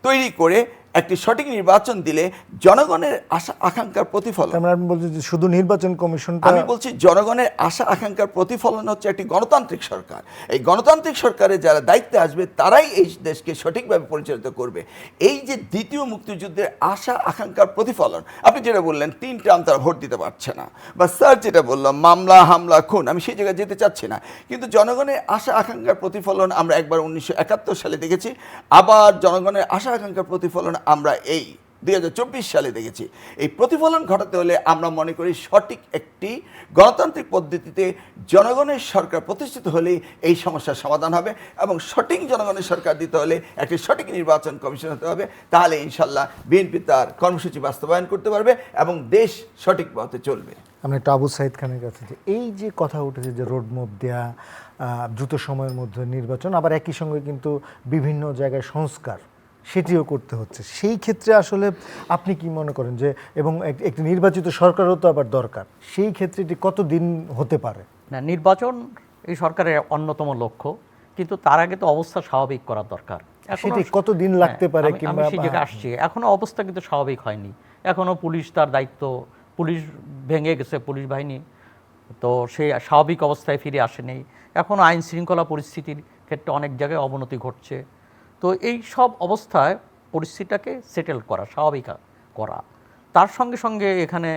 তৈরি করে একটি সঠিক নির্বাচন দিলে জনগণের আশা আকাঙ্ক্ষার প্রতিফলন। তার মানে আপনি বলছেন যে শুধু নির্বাচন কমিশনটা? আমি বলছি জনগণের আশা আকাঙ্ক্ষার প্রতিফলন হচ্ছে একটি গণতান্ত্রিক সরকার। এই গণতান্ত্রিক সরকারে যারা দায়িত্বে আসবে তারাই এই দেশকে সঠিকভাবে পরিচালিত করবে। এই যে দ্বিতীয় মুক্তিযুদ্ধের আশা আকাঙ্ক্ষার প্রতিফলন, আপনি যেটা বললেন 3 টার্ম তারা ভোট দিতে পারছে না, বা স্যার যেটা বললাম মামলা হামলা খুন, আমি সেই জায়গায় যেতে চাচ্ছি না, কিন্তু জনগণের আশা আকাঙ্ক্ষার প্রতিফলন আমরা একবার 1971 সালে দেখেছি, আবার জনগণের আশা আকাঙ্ক্ষার প্রতিফলন আমরা এই 2024 সালে দেখেছি। এই প্রতিফলন ঘটাতে হলে আমরা মনে করি সঠিক একটি গণতান্ত্রিক পদ্ধতিতে জনগণের সরকার প্রতিষ্ঠিত হলেই এই সমস্যার সমাধান হবে, এবং সঠিক জনগণের সরকার দিতে হলে একটি সঠিক নির্বাচন কমিশন হতে হবে। তাহলে ইনশাল্লাহ বিএনপি তার কর্মসূচি বাস্তবায়ন করতে পারবে এবং দেশ সঠিক পথে চলবে। আমরা একটু আবু সাইদ খানের কাছে, যে এই যে কথা উঠেছে যে রোডম্যাপ দেয়া, দ্রুত সময়ের মধ্যে নির্বাচন, আবার একই সঙ্গে কিন্তু বিভিন্ন জায়গায় সংস্কার সেটিও করতে হচ্ছে, সেই ক্ষেত্রে আসলে আপনি কি মনে করেন যে, এবং একটি নির্বাচিত সরকারও তো আবার দরকার, সেই ক্ষেত্রে এটি কতদিন হতে পারে? না, নির্বাচন এই সরকারের অন্যতম লক্ষ্য, কিন্তু তার আগে তো অবস্থা স্বাভাবিক করা দরকার। সেটি কতদিন লাগতে পারে? আমি কিংবা সেই জায়গায় আসছি, এখনো অবস্থা কিন্তু স্বাভাবিক হয়নি। এখনো পুলিশ তার দায়িত্ব, পুলিশ ভেঙে গেছে, পুলিশ বাহিনী তো সে স্বাভাবিক অবস্থায় ফিরে আসেনি। এখনও আইন শৃঙ্খলা পরিস্থিতির ক্ষেত্রে অনেক জায়গায় অবনতি ঘটছে। তো এই সব অবস্থায় পরিস্থিতিটাকে সেটেল করা, স্বাভাবিক করা, তার সঙ্গে সঙ্গে এখানে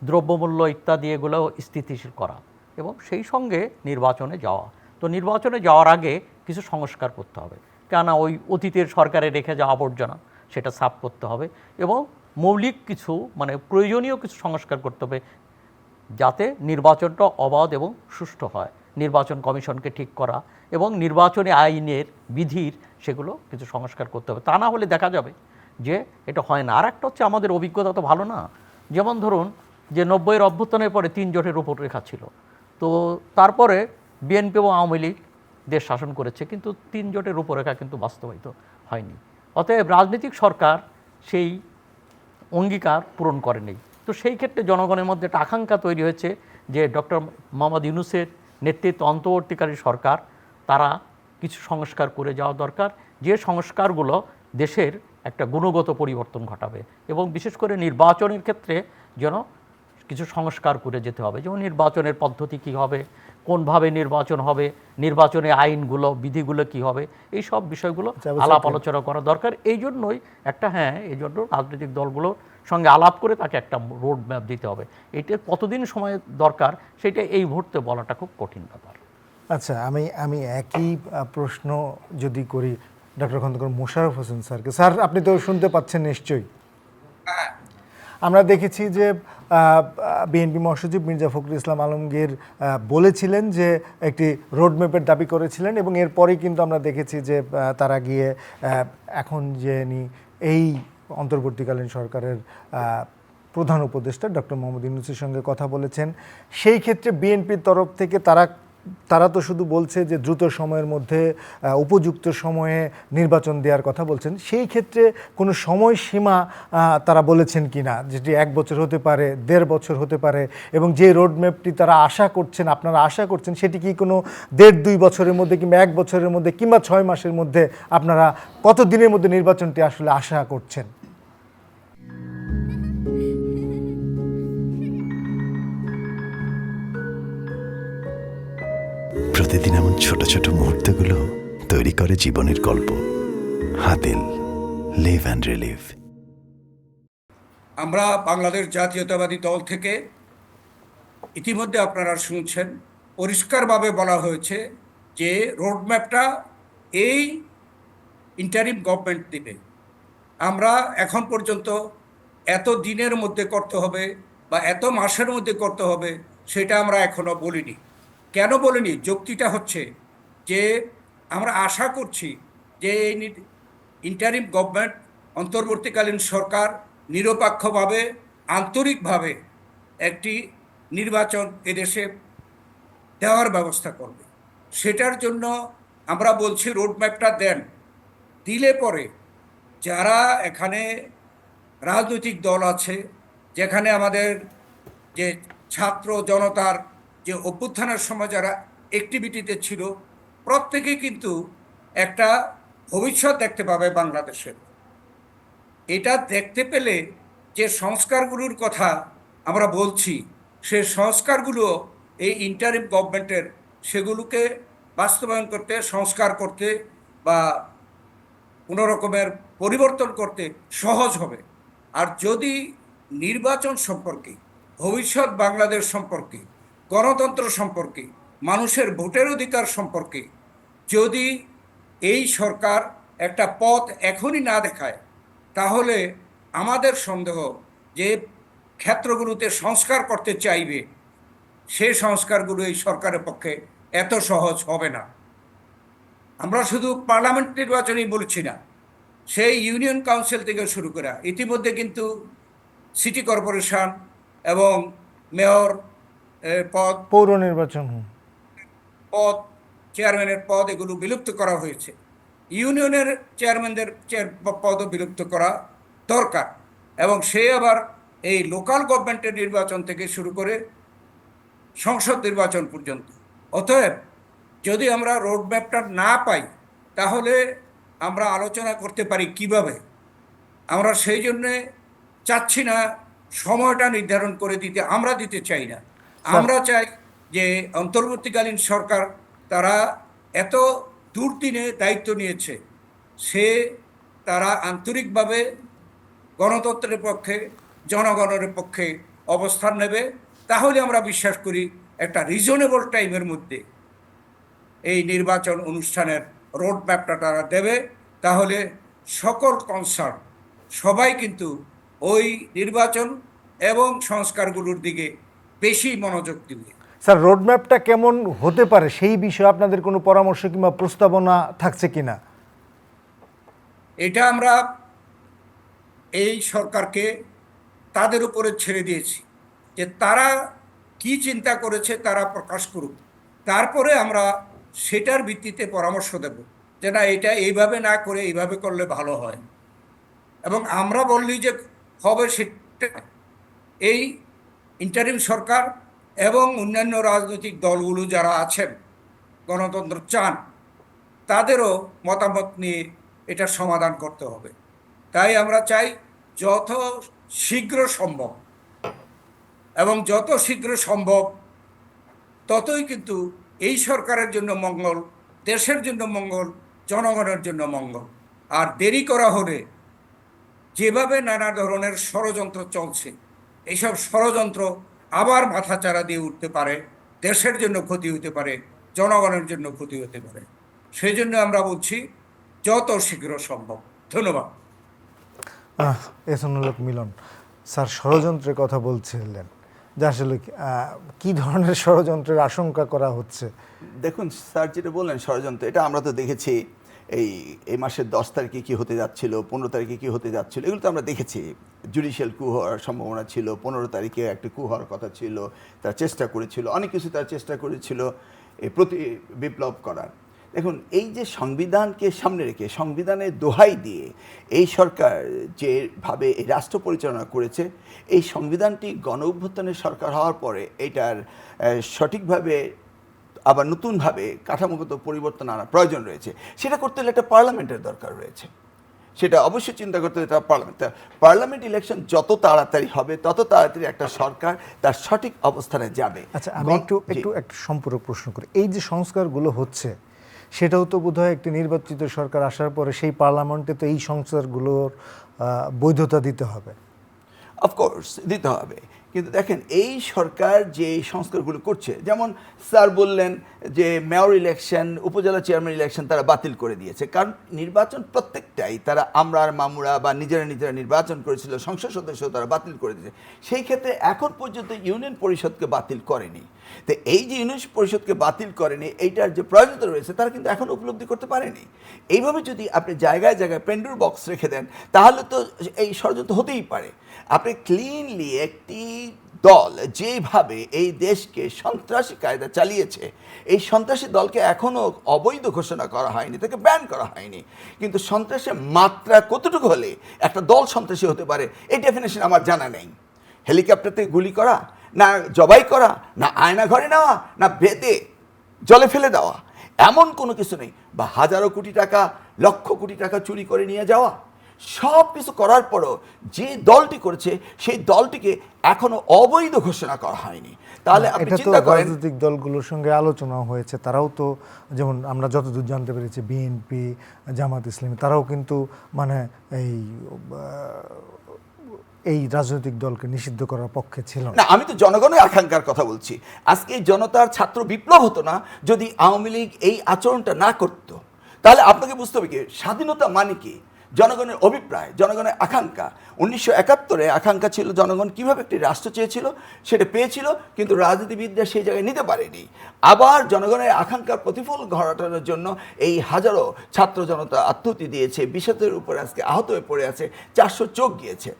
দ্রব্যমূল্য ইত্যাদি এগুলো স্থিতিশীল করা এবং সেই সঙ্গে নির্বাচনে যাওয়া। তো নির্বাচনে যাওয়ার আগে কিছু সংস্কার করতে হবে, কেননা ওই অতীতের সরকারে রেখে যাওয়া আবর্জনা সেটা সাফ করতে হবে এবং মৌলিক কিছু মানে প্রয়োজনীয় কিছু সংস্কার করতে হবে যাতে নির্বাচনটা অবাধ এবং সুষ্ঠু হয়। নির্বাচন কমিশনকে ঠিক করা এবং নির্বাচনী আইনের বিধির সেগুলো কিছু সংস্কার করতে হবে, তা না হলে দেখা যাবে যে এটা হয় না। আর একটা হচ্ছে আমাদের অভিজ্ঞতা তো ভালো না। যেমন ধরুন যে 90-এর অভ্যুত্থানের পরে 3 জোটের রূপরেখা ছিল, তো তারপরে বিএনপি এবং আওয়ামী লীগ দেশ শাসন করেছে, কিন্তু 3 জোটের রূপরেখা কিন্তু বাস্তবায়িত হয়নি। অতএব রাজনৈতিক সরকার সেই অঙ্গীকার পূরণ করেনি। তো সেই ক্ষেত্রে জনগণের মধ্যে একটা আকাঙ্ক্ষা তৈরি হয়েছে যে ডক্টর মোহাম্মদ ইউনূসের নেতৃত্বে অন্তর্বর্তীকালী সরকার তারা কিছু সংস্কার করে যাওয়া দরকার, যে সংস্কারগুলো দেশের একটা গুণগত পরিবর্তন ঘটাবে এবং বিশেষ করে নির্বাচনের ক্ষেত্রে যেন কিছু সংস্কার করে যেতে হবে। যেমন নির্বাচনের পদ্ধতি কী হবে, কোনভাবে নির্বাচন হবে, নির্বাচনের আইনগুলো বিধিগুলো কী হবে, এই সব বিষয়গুলো আলাপ আলোচনা করা দরকার। এই জন্যই একটা এই জন্য রাজনৈতিক দলগুলোর সঙ্গে আলাপ করে তাকে একটা রোড ম্যাপ দিতে হবে। এটা কতদিন সময় দরকার সেটা এই মুহূর্তে বলাটা খুব কঠিন ব্যাপার। আচ্ছা, আমি একই প্রশ্ন যদি করি ডক্টর খন্দকার মোশাররফ হোসেন স্যারকে। স্যার, আপনি তো শুনতে পাচ্ছেন নিশ্চয়ই। আমরা দেখেছি যে বিএনপি মহাসচিব মির্জা ফখরুল ইসলাম আলমগীর বলেছিলেন যে একটি রোডম্যাপের দাবি করেছিলেন এবং এরপরেই কিন্তু আমরা দেখেছি যে তারা গিয়ে এখন যে এই অন্তর্বর্তীকালীন সরকারের প্রধান উপদেষ্টা ডক্টর মোহাম্মদ ইউনূসের সঙ্গে কথা বলেছেন। সেই ক্ষেত্রে বিএনপির তরফ থেকে তারা তো শুধু বলছে যে দ্রুত সময়ের মধ্যে উপযুক্ত সময়ে নির্বাচন দেওয়ার কথা বলছেন। সেই ক্ষেত্রে কোনো সময়সীমা তারা বলেছেন কি না, যেটি 1 বছর হতে পারে, 1.5 বছর হতে পারে, এবং যে রোডম্যাপটি তারা আশা করছেন, আপনারা আশা করছেন, সেটি কি কোনো 1.5-2 বছরের মধ্যে কিংবা 1 বছরের মধ্যে কিংবা 6 মাসের মধ্যে আপনারা কত দিনের মধ্যে নির্বাচনটি আসলে আশা করছেন? প্রতিদিন এমন ছোট ছোট মুহূর্তগুলো তৈরি করে জীবনের গল্প। Hatil, live and relive. আমরা বাংলাদেশ জাতীয়তাবাদী দল থেকে ইতিমধ্যে আপনারা শুনছেন পরিষ্কারভাবে বলা হয়েছে যে রোডম্যাপটা এই ইন্টারিম গভর্নমেন্ট দিবে। আমরা এখন পর্যন্ত এত দিনের মধ্যে করতে হবে বা এত মাসের মধ্যে করতে হবে সেটা আমরা এখনো বলিনি। কেন বলিনি? যুক্তিটা হচ্ছে যে আমরা আশা করছি যে এই ইন্টারিম গভর্নমেন্ট, অন্তর্বর্তীকালীন সরকার নিরপেক্ষভাবে আন্তরিকভাবে একটি নির্বাচন এদেশে দেওয়ার ব্যবস্থা করবে। সেটার জন্য আমরা বলছি রোডম্যাপটা দেন, দিলে পরে যারা এখানে রাজনৈতিক দল আছে, যেখানে আমাদের যে ছাত্র জনতার যে অভ্যুত্থানের সময় যারা অ্যাক্টিভিটিতে ছিল, প্রত্যেকেই কিন্তু একটা ভবিষ্যৎ দেখতে পাবে বাংলাদেশের। এটা দেখতে পেলে যে সংস্কারগুলোর কথা আমরা বলছি, সে সংস্কারগুলো এই ইন্টারিম গভর্নমেন্টের সেগুলোকে বাস্তবায়ন করতে, সংস্কার করতে বা কোনো রকমের পরিবর্তন করতে সহজ হবে। আর যদি নির্বাচন সম্পর্কে, ভবিষ্যৎ বাংলাদেশ সম্পর্কে, গণতন্ত্র সম্পর্কে, মানুষের ভোটের অধিকার সম্পর্কে যদি এই সরকার একটা পথ এখনই না দেখায়, তাহলে আমাদের সন্দেহ যে ক্ষেত্রগুলোতে সংস্কার করতে চাইবে, সেই সংস্কারগুলো এই সরকারের পক্ষে এত সহজ হবে না। আমরা শুধু পার্লামেন্ট নির্বাচনই বলছি না, সেই ইউনিয়ন কাউন্সিল থেকে শুরু করে ইতিমধ্যে কিন্তু সিটি কর্পোরেশন এবং মেয়র পদ, পৌর নির্বাচন পদ, চেয়ারম্যানের পদ এগুলো বিলুপ্ত করা হয়েছে। ইউনিয়নের চেয়ারম্যানদের পদও বিলুপ্ত করা দরকার, এবং সে আবার এই লোকাল গভর্নমেন্টের নির্বাচন থেকে শুরু করে সংসদ নির্বাচন পর্যন্ত। অতএব যদি আমরা রোডম্যাপটা না পাই তাহলে আমরা আলোচনা করতে পারি কিভাবে। আমরা সেই জন্যে চাচ্ছি না সময়টা নির্ধারণ করে দিতে, আমরা দিতে চাই না। আমরা চাই যে অন্তর্বর্তীকালীন সরকার তারা এত দুর্দিনে দায়িত্ব নিয়েছে, তারা আন্তরিকভাবে গণতন্ত্রের পক্ষে, জনগণের পক্ষে অবস্থান নেবে। তাহলে আমরা বিশ্বাস করি একটা রিজনেবল টাইমের মধ্যে এই নির্বাচন অনুষ্ঠানের রোডম্যাপটা তারা দেবে। তাহলে সকল কনসার্ন সবাই কিন্তু ওই নির্বাচন এবং সংস্কারগুলোর দিকে বেশি মনোযোগ দিবে। স্যার, রোডম্যাপটা কেমন হতে পারে সেই বিষয়ে আপনাদের কোনো পরামর্শ কিংবা প্রস্তাবনা থাকছে কিনা? এটা আমরা এই সরকারকে তাদের উপরে ছেড়ে দিয়েছি যে তারা কি চিন্তা করেছে তারা প্রকাশ করুক, তারপরে আমরা সেটার ভিত্তিতে পরামর্শ দেব যে না, এটা এইভাবে না করে এইভাবে করলে ভালো হয়। এবং আমরা বললি যে হবে সেটা এই ইন্টারিম সরকার এবং অন্যান্য রাজনৈতিক দলগুলো যারা আছেন, গণতন্ত্র চান, তাদেরও মতামত নিয়ে এটা সমাধান করতে হবে। তাই আমরা চাই যত শীঘ্র সম্ভব, এবং যত শীঘ্র সম্ভব ততই কিন্তু এই সরকারের জন্য মঙ্গল, দেশের জন্য মঙ্গল, জনগণের জন্য মঙ্গল। আর দেরি করা হলে যেভাবে নানা ধরনের ষড়যন্ত্র চলছে, এইসব ষড়যন্ত্র আবার মাথাচাড়া দিয়ে উঠতে পারে, দেশের জন্য ক্ষতি হতে পারে, জনগণের জন্য ক্ষতি হতে পারে। সেই জন্য আমরা বলছি যত শীঘ্র সম্ভব। ধন্যবাদ। এহসানুল হক মিলন স্যার ষড়যন্ত্রের কথা বলছিলেন, যে আসলে কি ধরনের ষড়যন্ত্রের আশঙ্কা করা হচ্ছে? দেখুন স্যার যেটা বললেন ষড়যন্ত্র, এটা আমরা তো দেখেছি এই মাসের 10 তারিখে কি হতে যাচ্ছিল, 15 তারিখে কি হতে যাচ্ছিল, এগুলো তো আমরা দেখেছি। জুডিশিয়াল কু হওয়ার সম্ভাবনা ছিল, 15 তারিখে একটা কু হওয়ার কথা ছিল, তার চেষ্টা করেছিল, অনেক কিছু তার চেষ্টা করেছিল প্রতি বিপ্লব করার। দেখুন এই যে সংবিধানকে সামনে রেখে, সংবিধানের দোহাই দিয়ে এই সরকার যেভাবে এই রাষ্ট্র পরিচালনা করেছে, এই সংবিধানটি গণ অভ্যুত্থানের সরকার হওয়ার পরে এটার সঠিকভাবে আবার নতুনভাবে কাঠামোগত পরিবর্তন আনার প্রয়োজন রয়েছে। সেটা করতে হলে একটা পার্লামেন্টের দরকার রয়েছে, সেটা অবশ্যই চিন্তা করতে হলে পার্লামেন্ট ইলেকশন যত তাড়াতাড়ি হবে তত তাড়াতাড়ি একটা সরকার তার সঠিক অবস্থানে যাবে। আচ্ছা, আমি একটু সম্পূরক প্রশ্ন করি। এই যে সংস্কারগুলো হচ্ছে সেটাও তো বোধহয় একটি নির্বাচিত সরকার আসার পরে সেই পার্লামেন্টে তো এই সংস্কারগুলোর বৈধতা দিতে হবে। অফকোর্স দিতে হবে, কিন্তু দেখেন এই সরকার যে সংস্কারগুলো করছে, যেমন স্যার বললেন যে মেয়র ইলেকশন, উপজেলা চেয়ারম্যান ইলেকশন তারা বাতিল করে দিয়েছে, কারণ নির্বাচন প্রত্যেকটাই তারা আমরা আর মামুরা বা নিজেরা নির্বাচন করেছিল, সংসদ সদস্য তারা বাতিল করে দিয়েছে। সেই ক্ষেত্রে এখন পর্যন্ত ইউনিয়ন পরিষদকে বাতিল করেনি। তো এই যে ইউনিয়ন পরিষদকে বাতিল করেনি, এইটার যে প্রয়োজনীয়তা রয়েছে তারা কিন্তু এখন উপলব্ধি করতে পারেনি। এইভাবে যদি আপনি জায়গায় জায়গায় পেন্ডুর বক্স রেখে দেন তাহলে তো এই ষড়যন্ত্র হতেই পারে। আপনি ক্লিনলি একটি দল যেভাবে এই দেশকে সন্ত্রাসী কায়দা চালিয়েছে, এই সন্ত্রাসী দলকে এখনও অবৈধ ঘোষণা করা হয়নি, তাকে ব্যান করা হয়নি, কিন্তু সন্ত্রাসের মাত্রা কতটুকু হলে একটা দল সন্ত্রাসী হতে পারে এই ডেফিনেশন আমার জানা নেই। হেলিকপ্টার থেকে গুলি করা, না জবাই করা, না আয়না ঘরে নেওয়া, না বেঁধে জলে ফেলে দেওয়া, এমন কোনো কিছু নেই। বা হাজারো কোটি টাকা, লক্ষ কোটি টাকা চুরি করে নিয়ে যাওয়া, সব কিছু করার পরও যে দলটি করেছে সেই দলটিকে এখনো অবৈধ ঘোষণা করা হয়নি। তাহলে আপনি চিন্তা করেন, রাজনৈতিক দলগুলোর সঙ্গে আলোচনা হয়েছে, তারাও তো যেমন আমরা যতদূর জানতে পেরেছি বিএনপি, জামাত ইসলামী, তারাও কিন্তু মানে এই রাজনৈতিক দলকে নিষিদ্ধ করার পক্ষে ছিল না। আমি তো জনগণের আকাঙ্ক্ষার কথা বলছি। আজকে জনতার ছাত্র বিপ্লব হতো না যদি আওয়ামী লীগ এই আচরণটা না করত। তাহলে আপনাকে বুঝতে হবে কি স্বাধীনতা মানে কি, জনগণের অভিপ্রায়, জনগণের আকাঙ্ক্ষা। 1971-এ আকাঙ্ক্ষা ছিল জনগণ কীভাবে একটি রাষ্ট্র চেয়েছিল, সেটা পেয়েছিল, কিন্তু রাজনীতিবিদরা সেই জায়গায় নিতে পারেনি। আবার জনগণের আকাঙ্ক্ষার প্রতিফল ঘটানোর জন্য এই হাজারো ছাত্র জনতা আত্মহত্যা দিয়েছে, 20,000-এর উপরে আজকে আহত হয়ে পড়ে আছে, 400 চোখ গিয়েছে।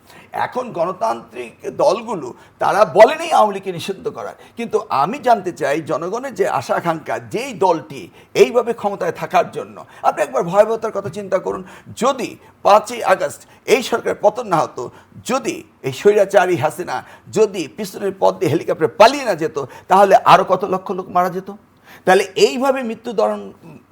এখন গণতান্ত্রিক দলগুলো তারা বলেনি আওয়ামী লীগকে নিষিদ্ধ করার, কিন্তু আমি জানতে চাই জনগণের যে আশা আকাঙ্ক্ষা, যেই দলটি এইভাবে ক্ষমতায় থাকার জন্য, আপনি একবার ভয়াবহতার কথা চিন্তা করুন, যদি 5ই আগস্ট এই সরকারের পতন না হতো, যদি এই স্বৈরাচারী হাসিনা যদি পিছনের পথ দিয়ে হেলিকপ্টার পালিয়ে না যেত, তাহলে আরও কত লক্ষ লোক মারা যেত। তাহলে এইভাবে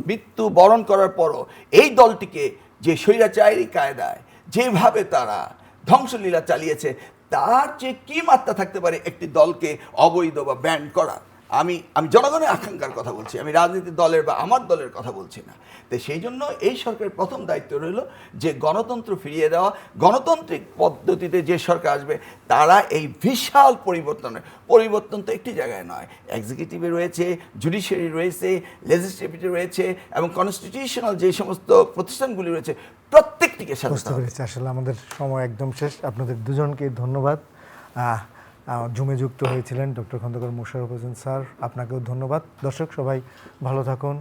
মৃত্যুবরণ করার পরও এই দলটিকে যে স্বৈরাচারী কায়দায় যেভাবে তারা ধ্বংসলীলা চালিয়েছে, তার যে কি মাত্রা থাকতে পারে একটি দলকে অবৈধ বা ব্যান করা। আমি জনগণের আকাঙ্ক্ষার কথা বলছি, আমি রাজনীতির দলের বা আমার দলের কথা বলছি না। তো সেই জন্য এই সরকারের প্রথম দায়িত্ব রইল যে গণতন্ত্র ফিরিয়ে দেওয়া, গণতান্ত্রিক পদ্ধতিতে যে সরকার আসবে তারা এই বিশাল পরিবর্তন তো একটি জায়গায় নয়, এক্সিকিউটিভে রয়েছে, জুডিশিয়ারি রয়েছে, লেজিসলেটিভে রয়েছে এবং কনস্টিটিউশনাল যে সমস্ত প্রতিষ্ঠানগুলি রয়েছে প্রত্যেকটিকে সাজাতে বুঝতে হবে। পেরেছি। আসলে আমাদের সময় একদম শেষ। আপনাদের দুজনকে ধন্যবাদ। জুমে যুক্ত হয়েছিলেন ডক্টর খন্দকার মোশাররফ হোসেন স্যার, আপনাকেও ধন্যবাদ। দর্শক সবাই ভালো থাকুন।